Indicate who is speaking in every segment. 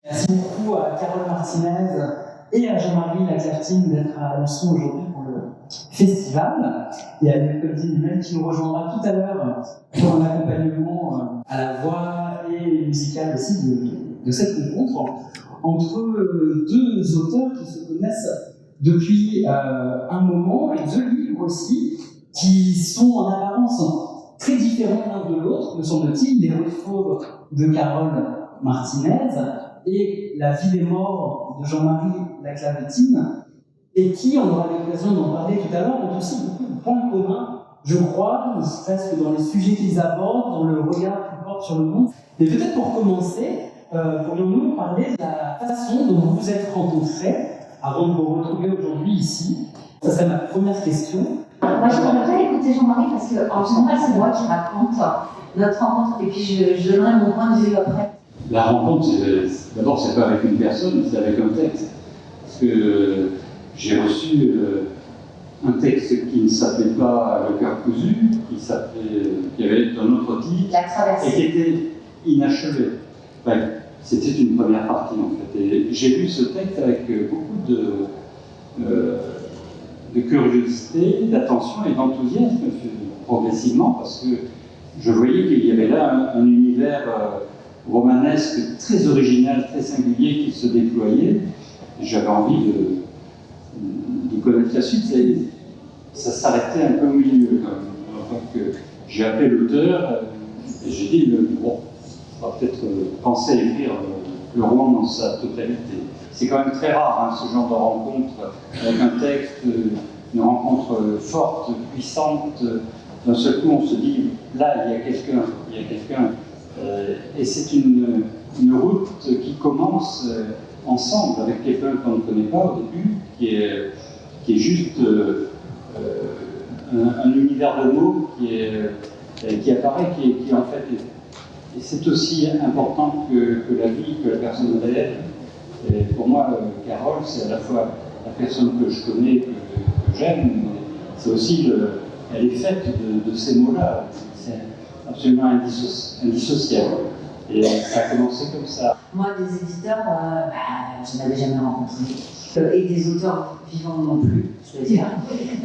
Speaker 1: Merci beaucoup à Carole Martinez et à Jean-Marie Laclaftine d'être à Alençon aujourd'hui pour le festival, et à Nicole Même qui nous rejoindra tout à l'heure pour un accompagnement à la voix et musical aussi de cette rencontre entre deux auteurs qui se connaissent depuis un moment, et deux livres aussi qui sont en apparence très différents l'un de l'autre, me semble-t-il. Les Rues fauves de Carole Martinez et La vie des morts de Jean-Marie Laclaftine, et qui, on aura l'occasion d'en parler tout à l'heure, ont aussi beaucoup de points communs, je crois, presque dans les sujets qu'ils abordent, dans le regard qu'ils portent sur le monde. Et peut-être pour commencer, pourrions-nous parler de la façon dont vous vous êtes rencontrés avant de vous retrouver aujourd'hui ici? Ça serait ma première question.
Speaker 2: Moi, je voudrais bien écouter Jean-Marie parce qu'en général, c'est moi qui raconte notre rencontre et puis je donnerai mon point de vue après.
Speaker 3: La rencontre, d'abord, c'est pas avec une personne, c'est avec un texte. Parce que j'ai reçu un texte qui ne s'appelait pas Le cœur cousu, qui avait un autre titre, et qui était inachevé. Enfin, c'était une première partie, en fait. Et j'ai lu ce texte avec beaucoup de curiosité, d'attention et d'enthousiasme, progressivement, parce que je voyais qu'il y avait là un univers romanesque très original, très singulier qui se déployait. J'avais envie de connaître la suite. Ça s'arrêtait un peu au milieu. Donc, j'ai appelé l'auteur et j'ai dit bon, on va peut-être penser à écrire le roman dans sa totalité. C'est quand même très rare, hein, ce genre de rencontre avec un texte, une rencontre forte, puissante. D'un seul coup, on se dit là, il y a quelqu'un. Et c'est une route qui commence ensemble avec quelqu'un qu'on ne connaît pas au début, qui est juste un univers de mots qui apparaît, qui en fait et c'est aussi important que la vie, que la personne réelle. Et pour moi, Carole, c'est à la fois la personne que je connais, que j'aime, mais c'est aussi elle est faite de ces mots-là. C'est absolument indissociable. Et ça a commencé comme ça.
Speaker 2: Moi, des éditeurs, je n'avais jamais rencontré. Et des auteurs vivants non plus, je veux dire.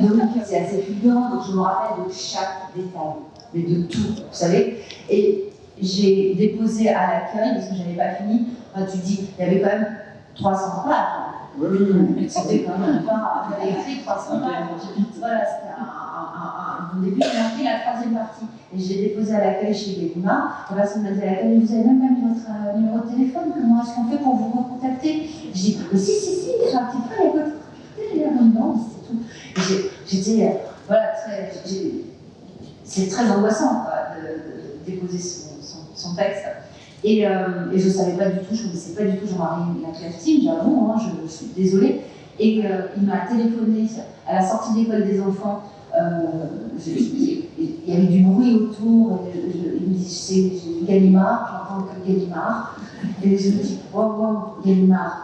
Speaker 2: Donc, c'est assez fulgurant, donc je me rappelle de chaque détail, mais de tout, vous savez. Et j'ai déposé à l'accueil, parce que je n'avais pas fini. Enfin, tu dis, il y avait quand même 300 pages. Oui. C'était quand même pas. J'avais écrit 300 pages. Voilà, c'était un début. J'ai marqué la troisième partie. Et j'ai déposé à l'accueil chez Gallimard. La personne m'a dit à l'accueil, vous avez même pas mis votre numéro de téléphone, comment est-ce qu'on fait pour vous recontacter? J'ai dit, mais si, j'ai un petit peu à côté. J'ai dit, non, c'est tout. J'étais, voilà, c'est très angoissant quoi, de déposer son texte. Et je ne savais pas du tout, je ne connaissais pas du tout Jean-Marie Laclaftine, j'avoue, hein, je suis désolée. Et il m'a téléphoné à la sortie de l'école des enfants. Il y avait du bruit autour. Il me dit, j'ai vu Gallimard, j'entends que Gallimard. Et je me dis, wow, Gallimard,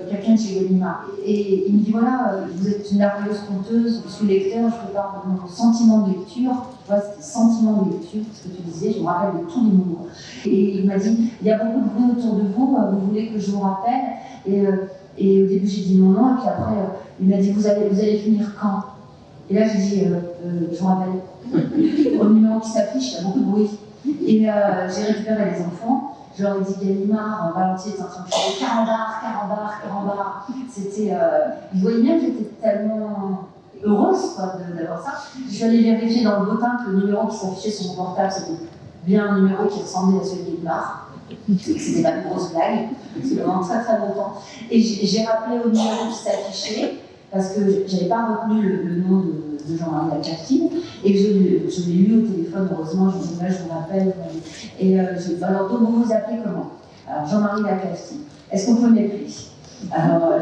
Speaker 2: quelqu'un de chez Gallimard. Et il me dit, voilà, vous êtes une merveilleuse conteuse, je suis lecteur, je peux parler de mon sentiment de lecture. Tu vois, c'était sentiment de lecture, ce que tu disais, je me rappelle de tous les mots. Et il m'a dit, il y a beaucoup de bruit autour de vous, vous voulez que je vous rappelle? Et au début, j'ai dit non, et puis après, il m'a dit, vous allez finir quand? Et là, j'ai dit, je vous rappelle, au numéro qui s'affiche, il y a beaucoup de bruit. Et j'ai récupéré les enfants. Je leur ai dit, Gallimard, Valentier était en train de chanter carambar. C'était. Ils voyaient bien que j'étais tellement heureuse quoi, d'avoir ça. Je suis allée vérifier dans le bottin que le numéro qui s'affichait sur mon portable, c'était bien un numéro qui ressemblait à celui de Gallimard. C'était pas une grosse blague, c'était pendant très très longtemps. Et j'ai rappelé au numéro qui s'affichait, parce que je n'avais pas retenu le nom de Jean-Marie Laclaftine, et je l'ai lu au téléphone, heureusement, je me dis, là, je vous rappelle. Et je dis, alors, donc, vous vous appelez comment? Alors, Jean-Marie Laclaftine. Est-ce qu'on peut m'appeler? Alors,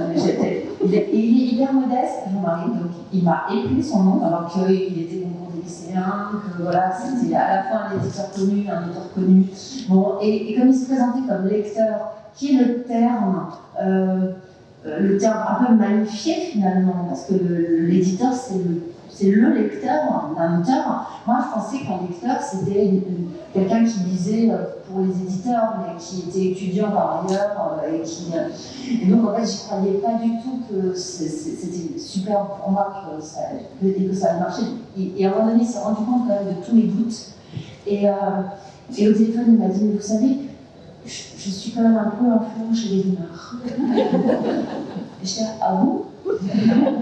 Speaker 2: il est hyper modeste, Jean-Marie, donc il m'a écrit son nom, alors qu'il était concours des lycéens, que voilà, c'était à la fois un éditeur connu, un auteur connu. Bon, et comme il se présentait comme lecteur, qui est le terme un peu magnifié finalement, parce que l'éditeur, c'est le lecteur d'un auteur. Moi, je pensais qu'un lecteur, c'était quelqu'un qui lisait pour les éditeurs, mais qui était étudiant par ailleurs. Et donc, en fait, j'y croyais pas du tout que c'était super pour moi que ça allait marcher. Et à un moment donné, il s'est rendu compte quand même de tous mes doutes. Et au téléphone, il m'a dit, mais vous savez, je suis quand même un peu influent chez Gallimard. Et je dis, ah bon?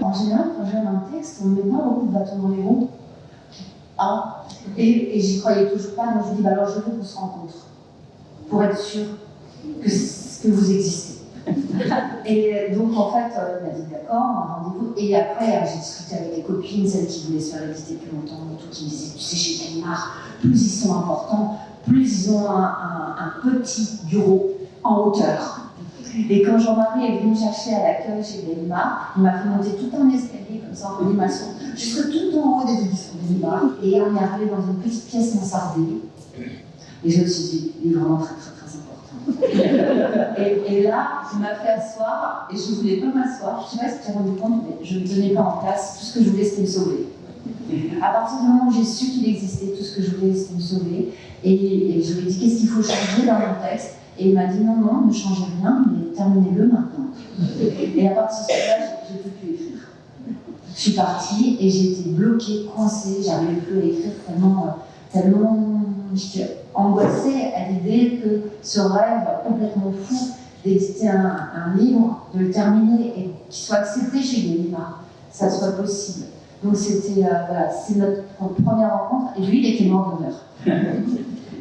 Speaker 2: En général, quand j'aime un texte, on ne met pas beaucoup de bâtons dans les roues. Ah. Et j'y croyais toujours pas, donc je dis, bah alors je veux qu'on se rencontre, pour être sûr que vous existez. Et donc en fait, il m'a dit d'accord, un rendez-vous. Et après, j'ai discuté avec des copines, celles qui voulaient se faire éditer depuis longtemps, et tout, qui me disaient, tu sais, chez Gallimard, plus ils sont importants, plus ils ont un petit bureau en hauteur. Et quand Jean-Marie est venu me chercher à l'accueil chez Gallimard, il m'a fait monter tout un escalier comme ça en colimaçon, jusque tout en haut des éditions Gallimard. Et on est arrivé dans une petite pièce mansardée. Et je me suis dit, il est vraiment très très très important. et là, il m'a fait asseoir, et je ne voulais pas m'asseoir. Je ne sais pas si tu t'es rendu compte, mais je ne me tenais pas en place. Tout ce que je voulais, c'était me sauver. À partir du moment où j'ai su qu'il existait, tout ce que je voulais, c'était me sauver. Et je lui ai dit, qu'est-ce qu'il faut changer dans mon texte? Et il m'a dit, non, non, ne changez rien, mais terminez-le maintenant. Et à partir de ce moment-là, j'ai plus pu écrire. Je suis partie et j'ai été bloquée, coincée, j'arrivais plus à écrire tellement j'étais angoissée à l'idée que ce rêve complètement fou d'éditer un livre, de le terminer et qu'il soit accepté chez Gallimard, ça soit possible. Donc c'était, voilà, c'est notre première rencontre, et lui, il était mort d'honneur.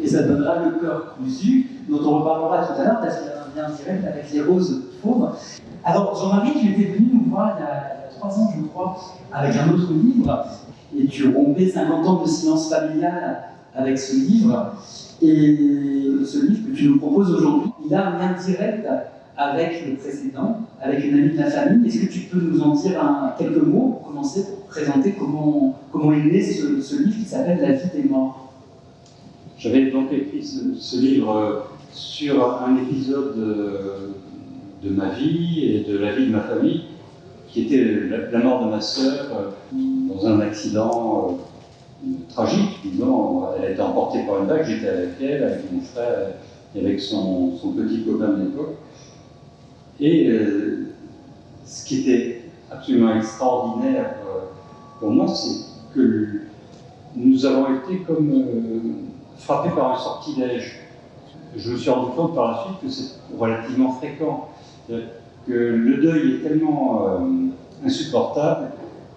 Speaker 1: Et ça donnera le cœur cousu, dont on reparlera tout à l'heure, parce qu'il y a un lien direct avec les roses fauves. Alors, Jean-Marie, tu étais venu nous voir il y a 3 ans, je crois, avec un autre livre, et tu rompais 50 ans de silence familial avec ce livre. Et ce livre que tu nous proposes aujourd'hui, il a un lien direct avec le précédent, avec une amie de la famille. Est-ce que tu peux nous en dire quelques mots pour commencer, pour présenter comment est né ce livre qui s'appelle La vie des morts?
Speaker 3: J'avais donc écrit ce livre sur un épisode de ma vie et de la vie de ma famille, qui était la mort de ma sœur dans un accident tragique. Disons, elle a été emportée par une vague, j'étais avec elle, avec mon frère et avec son petit copain de l'époque. Et ce qui était absolument extraordinaire pour moi, c'est que nous avons été comme frappés par un sortilège. Je me suis rendu compte par la suite que c'est relativement fréquent, que le deuil est tellement insupportable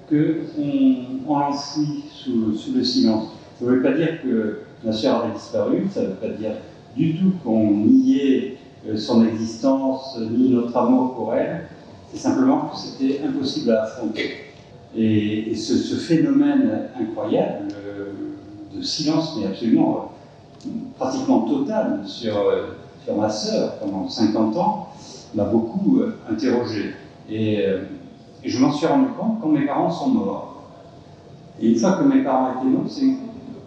Speaker 3: qu'on l'enfouit sous le silence. Ça ne veut pas dire que ma sœur avait disparu, ça ne veut pas dire du tout qu'on niait son existence, ni notre amour pour elle, c'est simplement que c'était impossible à affronter. Et ce phénomène incroyable de silence, mais absolument pratiquement total sur ma sœur pendant 50 ans, m'a beaucoup interrogé. Et je m'en suis rendu compte quand mes parents sont morts. Et une fois que mes parents étaient morts, c'est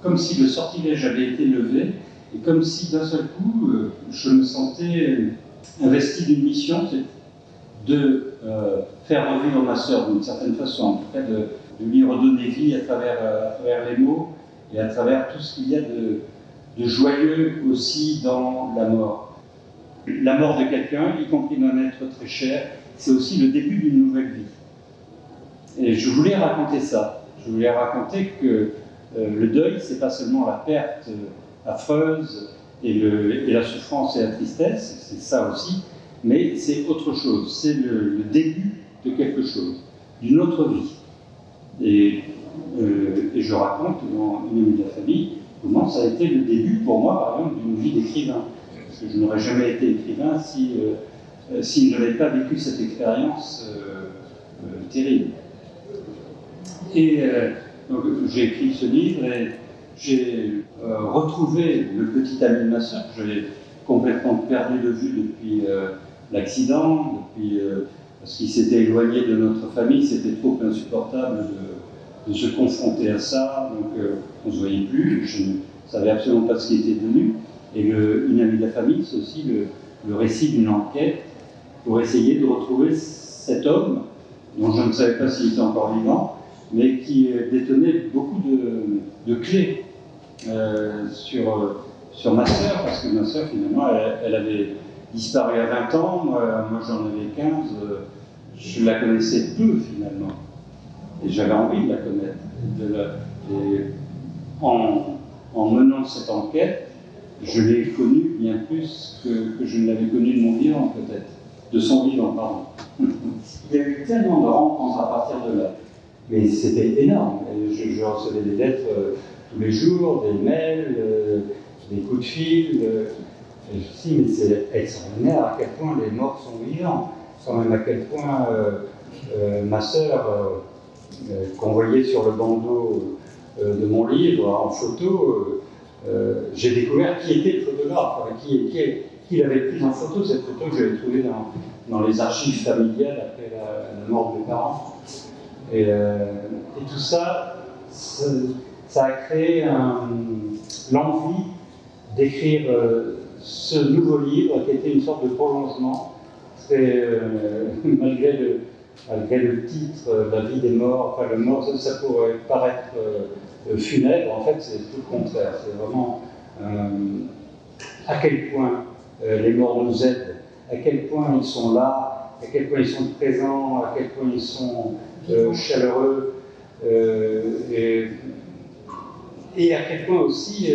Speaker 3: comme si le sortilège avait été levé, et comme si d'un seul coup, je me sentais investi d'une mission, c'est de faire revivre ma sœur d'une certaine façon, en tout cas de lui redonner vie à travers les mots et à travers tout ce qu'il y a de joyeux aussi dans la mort. La mort de quelqu'un, y compris d'un être très cher, c'est aussi le début d'une nouvelle vie. Et je voulais raconter ça. Je voulais raconter que le deuil, c'est pas seulement la perte affreuse et la souffrance et la tristesse, c'est ça aussi, mais c'est autre chose. C'est le début de quelque chose, d'une autre vie. Et je raconte dans Une amie de la famille comment ça a été le début pour moi, par exemple, d'une vie d'écrivain. Parce que je n'aurais jamais été écrivain si je n'avais pas vécu cette expérience terrible. Et donc, j'ai écrit ce livre et j'ai retrouvé le petit ami de ma sœur que j'avais complètement perdu de vue depuis l'accident, parce qu'il s'était éloigné de notre famille, c'était trop insupportable de se confronter à ça, donc on ne se voyait plus, je ne savais absolument pas ce qu'il était devenu. Et Une amie de la famille, c'est aussi le récit d'une enquête pour essayer de retrouver cet homme, dont je ne savais pas s'il était encore vivant, mais qui détenait beaucoup de clés sur ma sœur, parce que ma sœur, finalement, elle avait disparu à 20 ans, moi j'en avais 15, je la connaissais peu, finalement. Et j'avais envie de la connaître. Et en menant cette enquête, je l'ai connue bien plus que je ne l'avais connue de mon vivant, peut-être. De son vivant, pardon. Il y a eu tellement de rencontres à partir de là. Mais c'était énorme. Je recevais des lettres tous les jours, des mails, des coups de fil. Et je me suis dit, mais c'est extraordinaire à quel point les morts sont vivants. Quand même à quel point ma sœur, qu'on voyait sur le bandeau de mon livre en photo, j'ai découvert qui était le photographe, qui l'avait prise en photo, cette photo que j'avais trouvée dans les archives familiales après la mort de mes parents. Et tout ça, ça a créé l'envie d'écrire ce nouveau livre qui était une sorte de prolongement, malgré le titre, La vie des morts, enfin le mort, ça pourrait paraître funèbre, en fait c'est tout le contraire, c'est vraiment à quel point les morts nous aident, à quel point ils sont là, à quel point ils sont présents, à quel point ils sont chaleureux, et à quel point aussi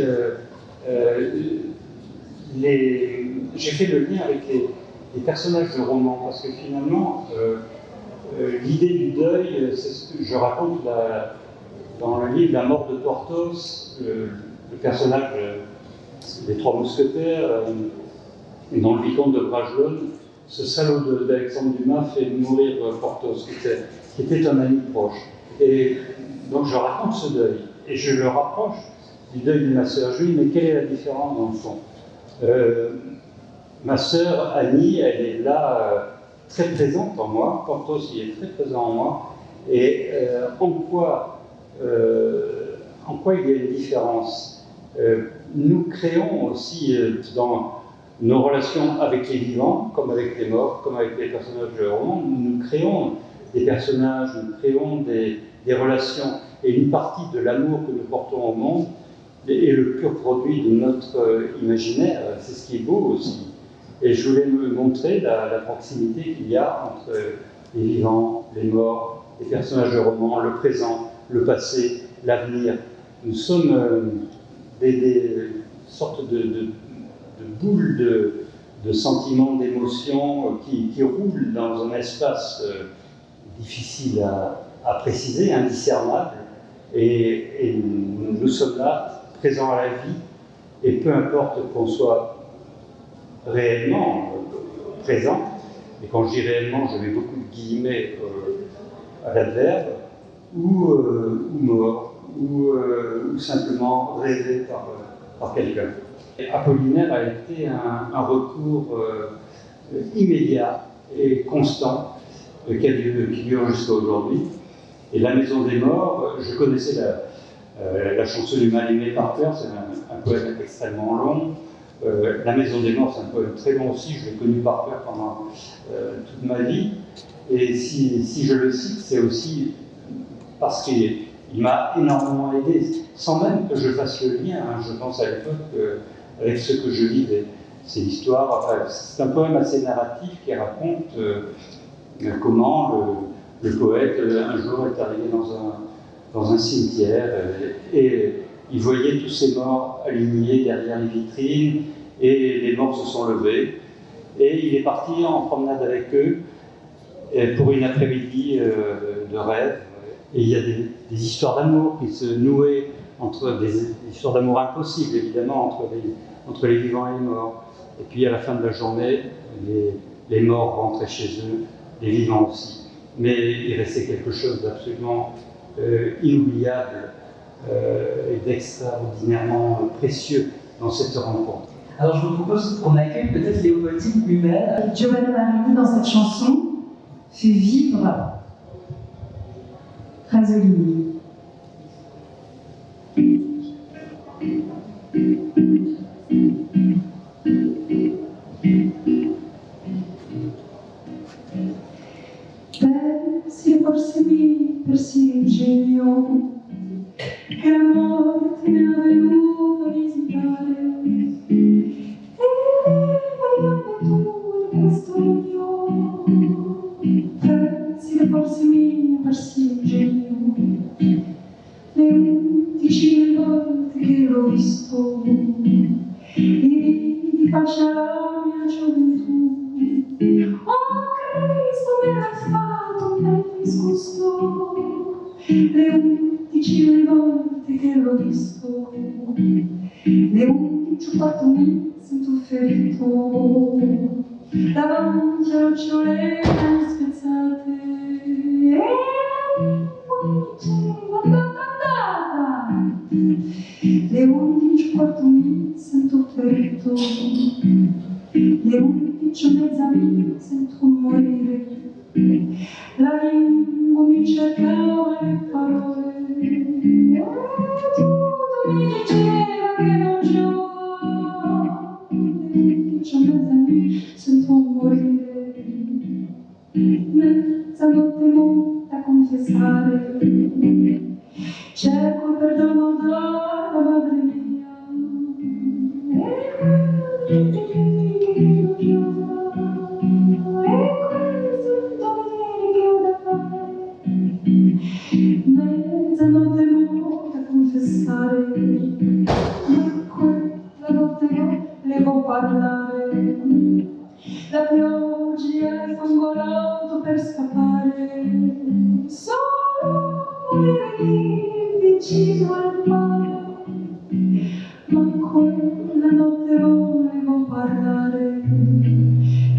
Speaker 3: j'ai fait le lien avec les personnages de romans, parce que finalement, l'idée du deuil, c'est ce que je raconte dans le livre La mort de Porthos, le personnage des Trois Mousquetaires, et dans le Vicomte de Bragelonne, ce salaud d'Alexandre Dumas fait mourir Porthos, qui était un ami proche. Et donc je raconte ce deuil, et je le rapproche du deuil de ma sœur. Je lui dis, mais quelle est la différence dans le fond? Ma sœur Annie, elle est là, très présente en moi. Porthos, il est très présent en moi. Et en quoi il y a une différence? Nous créons aussi dans nos relations avec les vivants, comme avec les morts, comme avec les personnages de roman, nous créons des personnages, nous créons des relations. Et une partie de l'amour que nous portons au monde est le pur produit de notre imaginaire. C'est ce qui est beau aussi. Et je voulais me montrer la proximité qu'il y a entre les vivants, les morts, les personnages de roman, le présent, le passé, l'avenir. Nous sommes des sortes de boules de sentiments, d'émotions qui roulent dans un espace difficile à préciser, indiscernable. Et nous sommes là, présents à la vie, et peu importe qu'on soit réellement présent, et quand je dis réellement, je mets beaucoup de guillemets à l'adverbe, ou mort, ou simplement rêvé par quelqu'un. Apollinaire a été un recours immédiat et constant qui dure jusqu'à aujourd'hui. Et La Maison des Morts, je connaissais la chanson du Mal-aimé par cœur, c'est un poème extrêmement long. La Maison des Morts, c'est un poème très long aussi, je l'ai connu par cœur pendant toute ma vie. Et si je le cite, c'est aussi parce qu'il m'a énormément aidé, sans même que je fasse le lien. Je pense à l'époque avec ce que je vivais. C'est l'histoire, c'est un poème assez narratif qui raconte comment le poète un jour est arrivé dans un cimetière et il voyait tous ces morts alignés derrière les vitrines et les morts se sont levés et il est parti en promenade avec eux pour une après-midi de rêve et il y a des histoires d'amour qui se nouaient entre des histoires d'amour impossibles évidemment entre les vivants et les morts et puis à la fin de la journée les morts rentraient chez eux, les vivants aussi. Mais il restait quelque chose d'absolument inoubliable et d'extraordinairement précieux dans cette rencontre.
Speaker 1: Alors je vous propose qu'on accueille peut-être Léopoldine Hummel.
Speaker 2: Giovanna Marini, dans cette chanson, fait vivre Pasolini.
Speaker 4: Se forse mi
Speaker 2: persi il genio che la morte mi è venuta a visitare. E vogliamo tu di questo mio persi le forze mie, persi il genio. Le 11 volte che l'ho visto, i faccia la mia gioventù. Oh Cristo, me l'ha fatto un bel disgusto. Le 11 volte che l'ho visto, le 11 ho fatto mi sento ferito. Davanti a nocciole spezzate, e poi diceva andata. Le 11 quarto mi sento ferito, le 11 e mezza mi sento morire. La lingua mi cercava le parole, e tutto mi diceva che non giova. Le 11 e mezza mi sento morire. Mezzanotte monta a confessare, cerco perdono dalla madre mia, e questo è un dovere che ho da fare. Mezzanotte monta a confessare, ma quella notte volevo parlare. La pioggia e fangolato per scappare, solo morire vicino al mare. Ma quella notte volevo parlare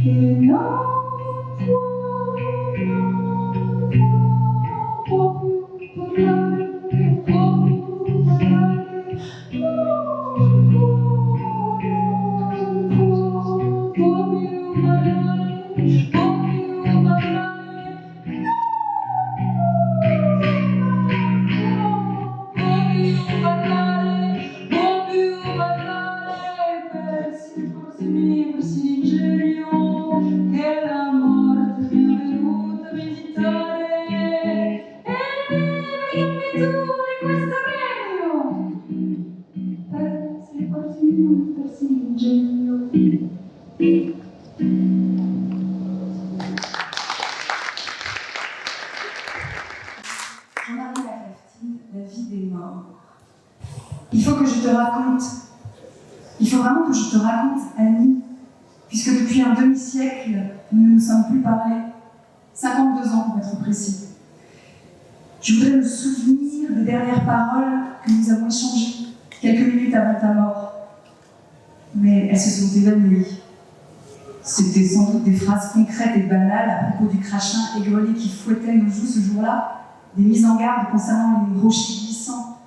Speaker 2: e non può più parlare, può più parlare, non può più parlare, può più parlare. Persi il genio che la morte mi è venuta a visitare. E dimmi tu di questo regno. Persi il genio. Jean-Marie Lacaftine, La vie des morts. Il faut que je te raconte. Il faut vraiment que je te raconte, Annie, puisque depuis un demi-siècle, nous ne nous sommes plus parlé. 52 ans pour être précis. Je voudrais me souvenir des dernières paroles que nous avons échangées quelques minutes avant ta mort. Mais elles se sont évanouies. C'était sans doute des phrases concrètes et banales à propos du crachin aigrelet qui fouettait nos joues ce jour-là, des mises en garde concernant les rochers glissants,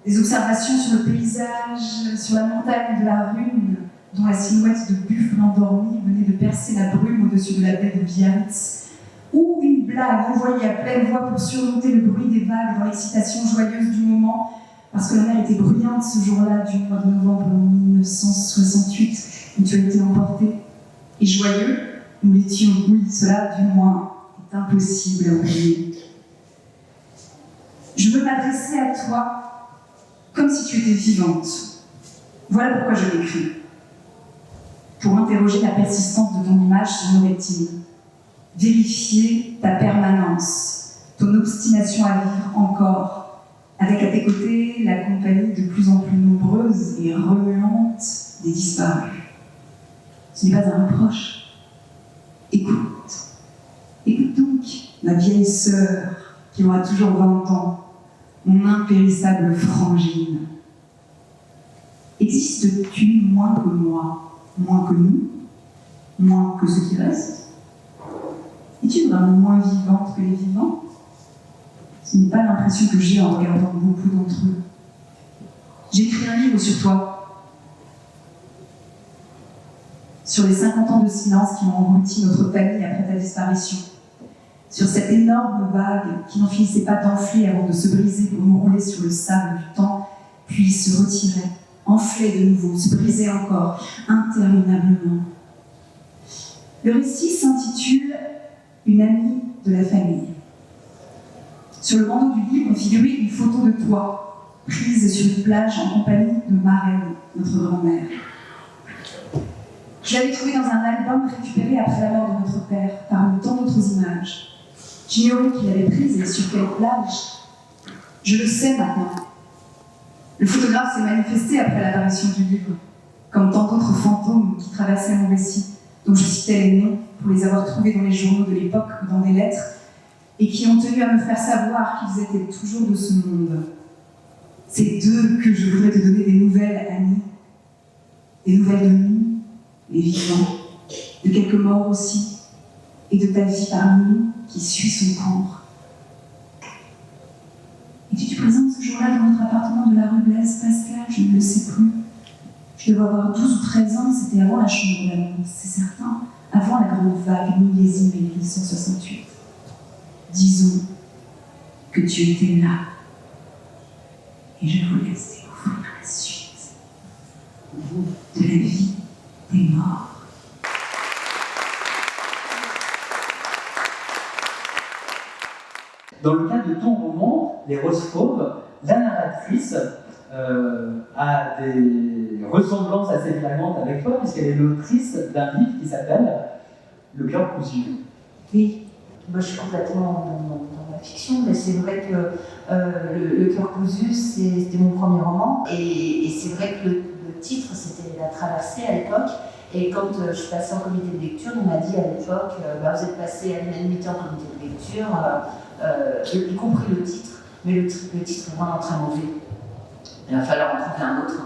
Speaker 2: des observations sur le paysage, sur la montagne de la Rune, dont la silhouette de buffle endormi venait de percer la brume au-dessus de la baie de Biarritz, ou une blague envoyée à pleine voix pour surmonter le bruit des vagues dans l'excitation joyeuse du moment, parce que la mer était bruyante ce jour-là du mois de novembre 1968, où tu as été emporté. Et joyeux, nous l'étions, oui, cela du moins est impossible à oublier. Je veux m'adresser à toi comme si tu étais vivante. Voilà pourquoi je l'écris. Pour interroger la persistance de ton image sur nos rétines. Vérifier ta permanence, ton obstination à vivre encore, avec à tes côtés la compagnie de plus en plus nombreuse et remuante des disparus. Ce n'est pas un reproche. Écoute. Écoute donc, ma vieille sœur, qui aura toujours 20 ans, mon impérissable frangine. Existes-tu moins que moi, moins que nous, moins que ceux qui restent? Es-tu vraiment moins vivante que les vivants? Ce n'est pas l'impression que j'ai en regardant beaucoup d'entre eux. J'ai écrit un livre sur toi, sur les 50 ans de silence qui ont englouti notre famille après ta disparition, sur cette énorme vague qui n'en finissait pas d'enfler avant de se briser pour nous rouler sur le sable du temps, puis se retirait, enflait de nouveau, se brisait encore, interminablement. Le récit s'intitule « Une amie de la famille ».
Speaker 4: Sur le bandeau du livre figurait une photo de toi, prise sur une plage en compagnie de Marraine, notre grand-mère. Je l'avais trouvée dans un album récupéré après la mort de notre père, parmi tant d'autres images. J'ignorais qui l'avait prise et sur quelle plage. Je le sais maintenant. Le photographe s'est manifesté après l'apparition du livre, comme tant d'autres fantômes qui traversaient mon récit, dont je citais les noms pour les avoir trouvés dans les journaux de l'époque ou dans des lettres, et qui ont tenu à me faire savoir qu'ils étaient toujours de ce monde. C'est d'eux que je voudrais te donner des nouvelles, Annie. Des nouvelles de nous, les vivants, de quelques morts aussi, et de ta vie parmi nous qui suit son cours. Es-tu présente ce jour-là dans notre appartement de la rue Blaise Pascal? Je ne le sais plus. Je devais avoir 12 ou 13 ans, c'était avant la chambre d'amour, c'est certain, avant la grande vague millésime 1868. Disons que tu étais là, et je vous laisse découvrir la suite de la vie des morts.
Speaker 1: Dans le cas de ton roman, Les Roses Fauves, la narratrice a des ressemblances assez flagrantes avec toi, puisqu'elle est l'autrice d'un livre qui s'appelle Le cœur cousu.
Speaker 2: Oui, moi je suis complètement dans la fiction, mais c'est vrai que Le cœur cousu, c'était mon premier roman, et c'est vrai que le titre, c'était La Traversée à l'époque. Et quand je suis passée en comité de lecture, on m'a dit à l'époque, vous êtes passé à l'unanimité en comité de lecture, y compris le titre, mais le titre est vraiment très mauvais. Il va falloir en trouver un autre.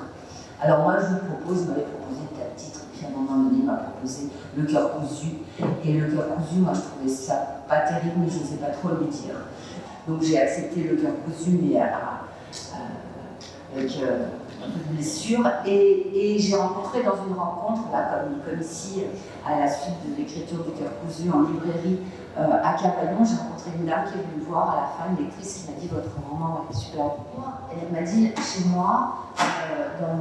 Speaker 2: Alors moi, je vous m'avais proposé 4 titres, puis à un moment donné, il m'a proposé Le cœur cousu. Et Le cœur cousu, moi, je trouvais ça pas terrible, mais je ne sais pas trop le dire. Donc j'ai accepté Le cœur cousu, mais avec un peu de blessure. Et j'ai rencontré dans une rencontre, là, comme ici, à la suite de l'écriture du cœur cousu en librairie, à Cavaillon, j'ai rencontré une dame qui est venue me voir à la fin, une lectrice qui m'a dit votre roman est super. Et elle m'a dit chez moi, dans la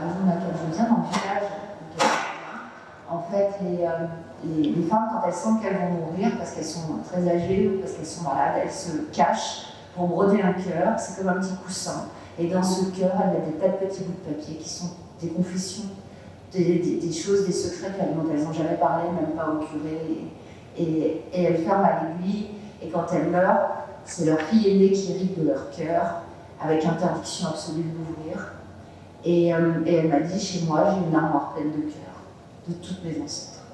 Speaker 2: maison dans laquelle je viens, dans le village, en fait, les femmes, quand elles sentent qu'elles vont mourir parce qu'elles sont très âgées ou parce qu'elles sont malades, elles se cachent pour broder un cœur, c'est comme un petit coussin. Et dans ce cœur, elles mettent des tas de petits bouts de papier qui sont des confessions, des choses, des secrets dont elles n'ont jamais parlé, même pas au curé. Et elles ferment à l'aiguille, et quand elles meurent, c'est leur fille aînée qui hérite de leur cœur, avec interdiction absolue de l'ouvrir. Et elle m'a dit, chez moi, j'ai une armoire pleine de cœurs, de toutes mes ancêtres.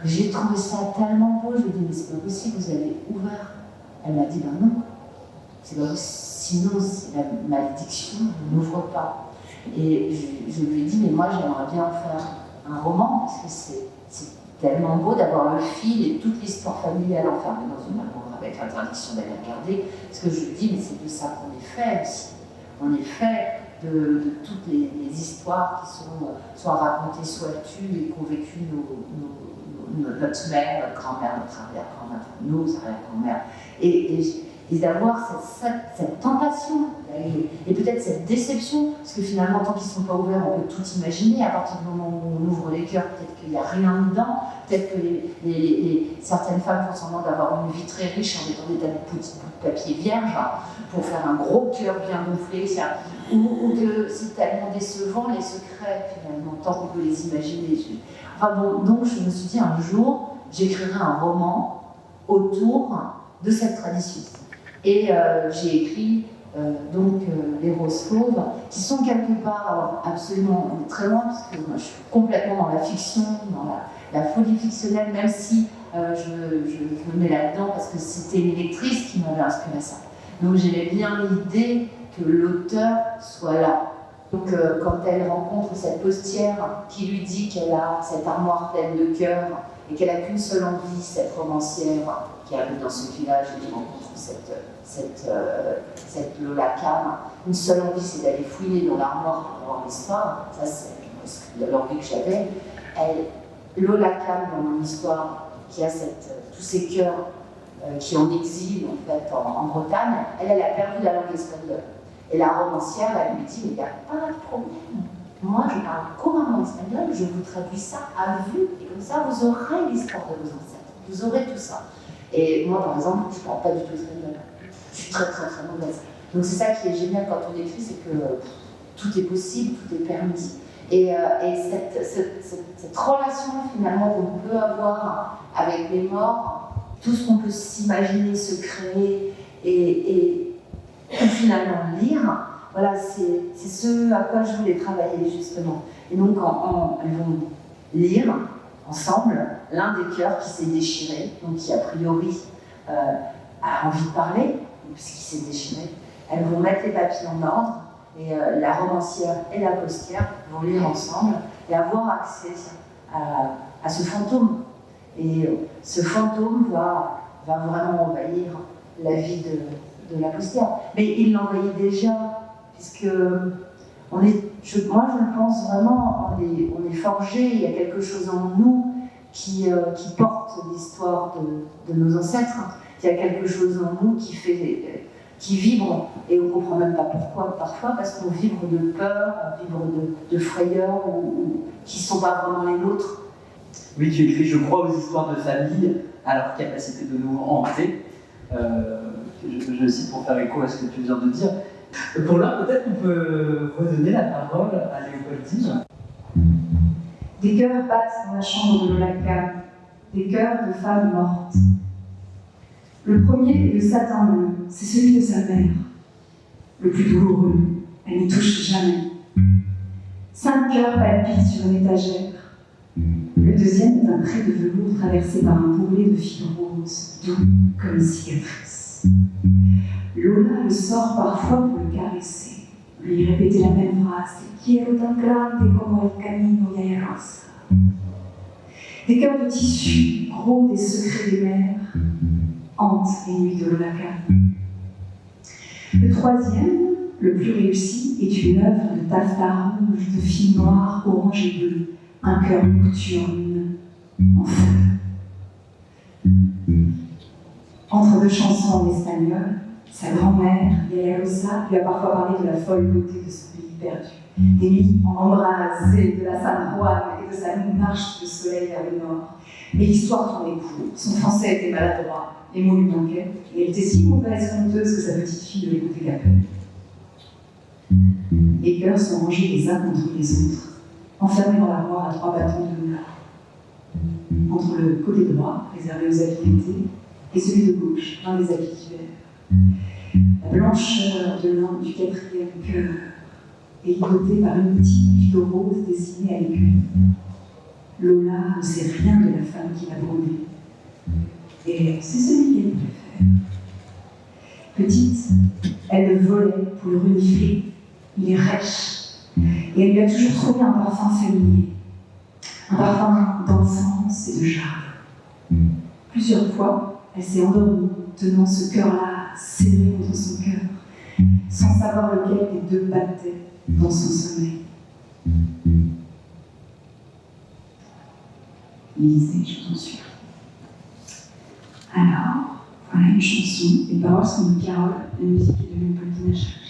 Speaker 2: J'ai trouvé ça tellement beau, je lui ai dit, mais c'est pas possible, vous avez ouvert. Elle m'a dit, ben non, c'est pas possible, sinon c'est la malédiction, on n'ouvre pas. Et je lui ai dit, mais moi j'aimerais bien faire un roman, parce que c'est tellement beau d'avoir le fil et toute l'histoire familiale enfermée dans une armoire avec l'interdiction d'aller regarder. Ce que je lui dis, mais c'est de ça qu'on est fait aussi. On est fait de toutes les histoires qui sont soit racontées, soit tues et qu'ont vécu notre mère, notre grand-mère, notre arrière-grand-mère, nos arrière-grand-mères. Et d'avoir cette tentation et peut-être cette déception, parce que finalement, tant qu'ils ne sont pas ouverts, on peut tout imaginer. À partir du moment où on ouvre les cœurs, peut-être qu'il n'y a rien dedans, peut-être que certaines femmes font semblant d'avoir une vie très riche en mettant des tas de petits bouts de papier vierge pour faire un gros cœur bien gonflé, ou que c'est tellement décevant les secrets, finalement, tant qu'on peut les imaginer. Enfin bon, donc je me suis dit, un jour, j'écrirai un roman autour de cette tradition. Et j'ai écrit Les Roses Fauves, qui sont quelque part absolument très loin, parce que moi je suis complètement dans la fiction, dans la folie fictionnelle, même si je me mets là-dedans parce que c'était une lectrice qui m'avait inspiré ça. Donc j'aimais bien l'idée que l'auteur soit là. Donc quand elle rencontre cette postière qui lui dit qu'elle a cette armoire pleine de cœurs et qu'elle n'a qu'une seule envie, cette romancière qui arrive dans ce village et qui rencontre cette Lola Cam, une seule envie, c'est d'aller fouiller dans l'armoire pour voir l'histoire. Ça, c'est l'envie que j'avais. Lola Cam, dans mon histoire, qui a tous ces cœurs qui est en exil en fait en Bretagne, elle a perdu la langue espagnole. Et la romancière, elle lui dit, mais il n'y a pas de problème. Moi, je parle couramment espagnol, je vous traduis ça à vue, et comme ça, vous aurez l'histoire de vos ancêtres. Vous aurez tout ça. Et moi, par exemple, je ne parle pas du tout espagnol. je suis très très très mauvaise. Donc c'est ça qui est génial quand on écrit, c'est que tout est possible, tout est permis. Et cette relation finalement qu'on peut avoir avec les morts, tout ce qu'on peut s'imaginer, se créer et finalement lire, voilà, c'est ce à quoi je voulais travailler justement. Et donc elles vont lire ensemble l'un des cœurs qui s'est déchiré, donc qui a priori a envie de parler, puisqu'il s'est déchiré. Elles vont mettre les papiers en ordre, et la romancière et la postière vont lire ensemble et avoir accès à ce fantôme. Et ce fantôme va vraiment envahir la vie de la postière. Mais il l'envahit déjà, puisque moi je le pense vraiment, on est forgé, il y a quelque chose en nous qui porte l'histoire de nos ancêtres. Il y a quelque chose en nous qui vibre, et on ne comprend même pas pourquoi, parfois, parce qu'on vibre de peur, on vibre de frayeur, qui ne sont pas vraiment les nôtres.
Speaker 1: Oui, tu écris « Je crois aux histoires de famille à leur capacité de nous hanter ». Je cite pour faire écho à ce que tu viens de dire. Pour l'heure, peut-être qu'on peut redonner la parole à Léopoldine.
Speaker 4: Des cœurs battent dans la chambre de Lola Kahn, des cœurs de femmes mortes. Le premier est de satin bleu, c'est celui de sa mère. Le plus douloureux, elle n'y touche jamais. 5 cœurs palpitent sur une étagère. Le deuxième est un trait de velours traversé par un bourrelet de fil rose, doux comme une cicatrice. Lola le sort parfois pour le caresser, lui répéter la même phrase « Te quiero tan grande como el camino y la rosa ». Des cœurs de tissu, gros des secrets des mers, hantent les nuits de Lola Kahn. Le troisième, le plus réussi, est une œuvre de taffetas rouge, de fil noir, orange et bleu, un cœur nocturne en feu. Entre deux chansons en espagnol, sa grand-mère, Yaya Rosa, lui a parfois parlé de la folle beauté de son pays perdu, des nuits embrasées de la San Juan et de sa longue marche de soleil vers le nord. Mais l'histoire tournait court, son français était maladroit, les mots lui manquaient, et elle était si mauvaise conteuse que sa petite fille ne l'écoutait qu'à peine. Les cœurs sont rangés les uns contre les autres, enfermés dans l'armoire à 3 bâtons de Lola. Entre le côté droit, réservé aux habits d'été, et celui de gauche, l'un des habits d'hiver. La blancheur de l'un du 4e cœur est ligotée par une petite fille rose dessinée à l'aiguille. Lola ne sait rien de la femme qui l'a brûlée. Et c'est celui qu'elle préfère. Petite, elle le volait pour le renifler. Il est rêche. Et elle lui a toujours trouvé un parfum familier. Un parfum d'enfance et de jardin. Plusieurs fois, elle s'est endormie, tenant ce cœur-là serré contre son cœur, sans savoir lequel des deux battait dans son sommeil. Lisez, je t'en suis. Alors, voilà une chanson, les paroles sont de Carole, la musique est de Léopoldine Achache.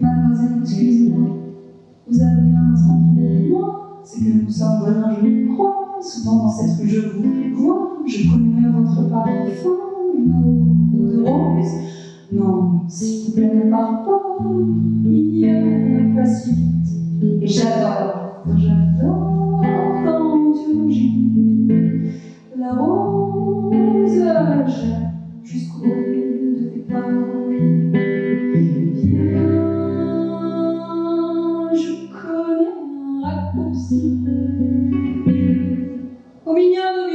Speaker 4: Mademoiselle, excusez-moi, vous avez un instant pour moi, c'est que nous sommes voisins, je crois, souvent dans cette rue je vous vois, je connais même votre parfum, une eau de rose. Non, s'il vous plaît, ne pars pas, mignonne, pas si vite. Et j'adore quand tu rougis. La rose, j'aime jusqu'au bout de tes pas. Viens, je connais un raccourci. Oh mignonne,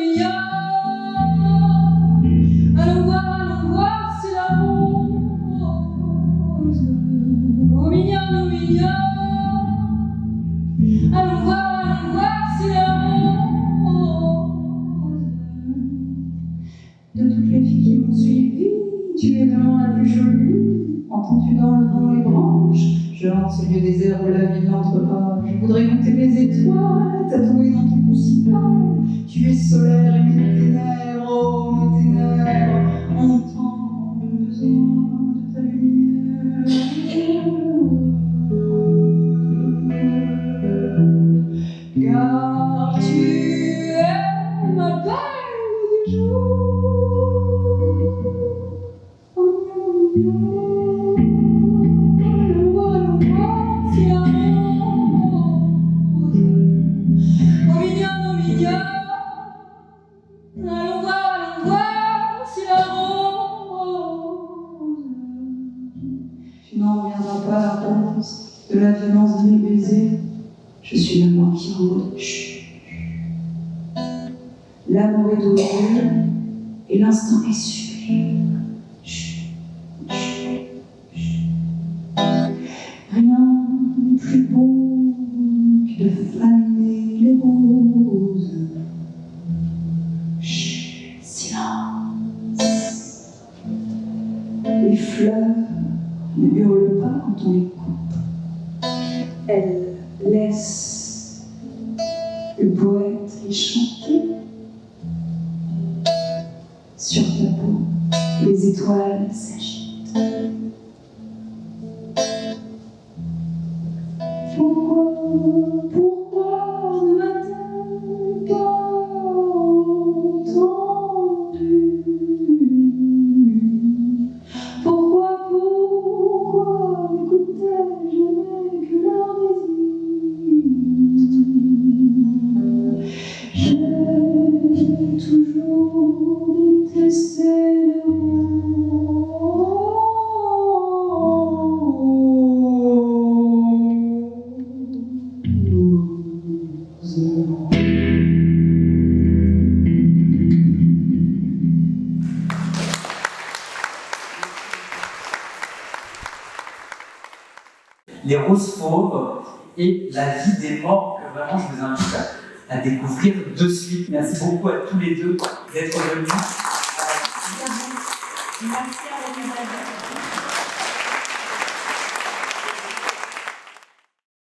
Speaker 4: allons voir, c'est la rose. Oh mignonne, allons voir, c'est la rose. De toutes les filles qui m'ont suivi, tu es vraiment la plus jolie. Entends-tu dans le vent les branches? Je lance au lieu des herbes, la ville n'entre pas. Je voudrais goûter les étoiles, tatouées dans ton cou si pâle. Tu es solaire et mes ténèbres, oh mes ténèbres, ont tant besoin de ta lumière. Tu n'en reviendras pas à la honte de la violence de mes baisers. Je suis la mort qui rôde. Chut. L'amour est douloureux et l'instinct est sublime. Chut. Chut. Chut. Rien n'est plus beau que de faner les roses. Chut. Silence. Les fleurs ne hurlent pas quand on les coupe. Elles laissent le poète les chanter. Sur ta peau, les étoiles s'agitent. Pourquoi ne m'a-t-elle pas entendu? Pourquoi n'écoutais-je jamais que leur désir? J'ai toujours détesté les
Speaker 1: Les roses fauves et la vie des morts, que vraiment je vous invite à découvrir de suite. Merci beaucoup à tous les deux d'être venus.
Speaker 2: Merci à vous.